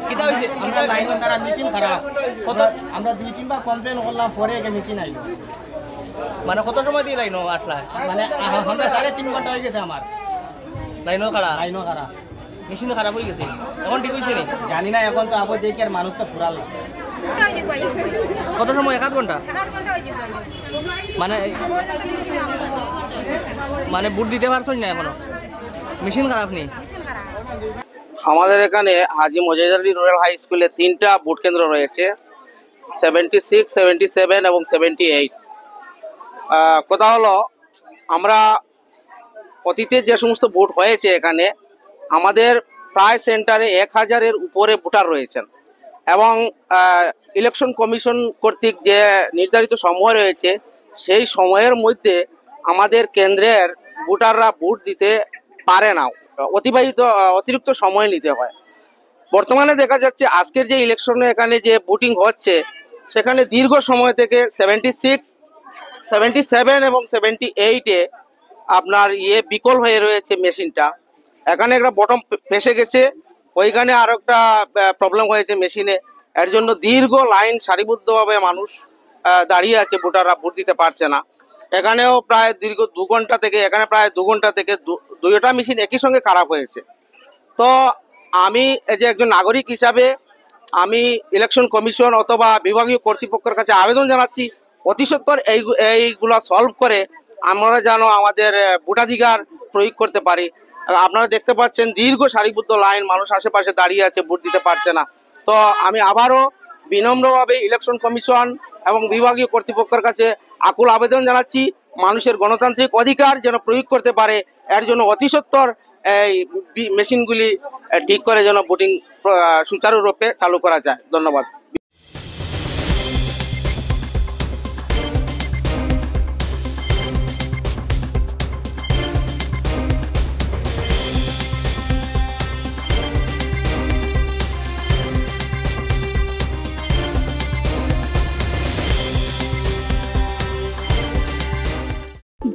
কিটা হইছে আমরা লাইন তারা মেশিন খারাপ আমরা 2-3 বার কমপ্লেন করলাম পরে একে মেশিন আইলো মানে কত সময় দিয়ে লাইনো আসলা মানে আমরা 3.5 ঘন্টা হয়ে গেছে আমার লাইনো খারাপ মেশিন খারাপ হয়ে গেছে এখন ঠিক হইছে নি জানি না এখন তো আবার দেখি আর মানুষ তো ফুরাল কত সময় 1 ঘন্টা মানে মানে বুট দিতে পারছস না এখনো মেশিন খারাপ নেই আমাদের এখানে হাজী মজাহিদ আলী রুরাল হাই স্কুলে 3টা বুট কেন্দ্র রয়েছে 76, 77 এবং 78। কথা হলো আমরা অতীতে যে সমস্ত বুট হয়েছে এখানে আমাদের প্রায় সেন্টারে 1000-এর উপরে ভোটার রয়েছেন এবং ইলেকশন কমিশন কর্তৃক যে নির্ধারিত সময় রয়েছে সেই সময়ের মধ্যে আমাদের কেন্দ্রের ভোটাররা ভোট দিতে পারে না, অতিরিক্ত সময় নিতে হয়। বর্তমানে দেখা যাচ্ছে আজকের যে ইলেকশনে এখানে যে ভোটিং হচ্ছে সেখানে দীর্ঘ সময় থেকে 76, 77 এবং 78-এ আপনার বিকল হয়ে রয়েছে মেশিনটা। এখানে একটা বটম ফেসে গেছে, ওইখানে আর একটা প্রবলেম হয়েছে মেশিনে। এর জন্য দীর্ঘ লাইন সারিবদ্ধভাবে মানুষ দাঁড়িয়ে আছে, ভোটাররা ভোট দিতে পারছে না। এখানেও প্রায় দীর্ঘ 2 ঘন্টা থেকে প্রায় 2 ঘন্টা থেকে 2টা মেশিন একই সঙ্গে খারাপ হয়েছে। তো আমি এই যে একজন নাগরিক হিসাবে আমি ইলেকশন কমিশন অথবা বিভাগীয় কর্তৃপক্ষের কাছে আবেদন জানাচ্ছি অতি সত্বর এইগুলো সলভ করে আমরা যেন আমাদের ভোটাধিকার প্রয়োগ করতে পারি। আপনারা দেখতে পাচ্ছেন দীর্ঘ সারিবদ্ধ লাইন, মানুষ আশেপাশে দাঁড়িয়ে আছে, ভোট দিতে পারছে না। তো আমি আবারও বিনম্রভাবে ইলেকশন কমিশন এবং বিভাগীয় কর্তৃপক্ষের কাছে আকুল আবেদন জানাচ্ছি মানুষের গণতান্ত্রিক অধিকার যেন প্রয়োগ করতে পারে, এর জন্য অতি সত্বর এই মেশিনগুলি ঠিক করে যেন ভোটিং সুচারুরূপে চালু করা যায়। ধন্যবাদ।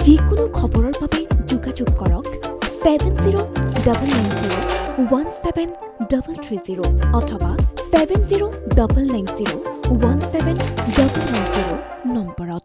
যিকোনো খবৰৰ বাবে যোগাযোগ কৰক 7099017330 অথবা 7099017990 নম্বৰত।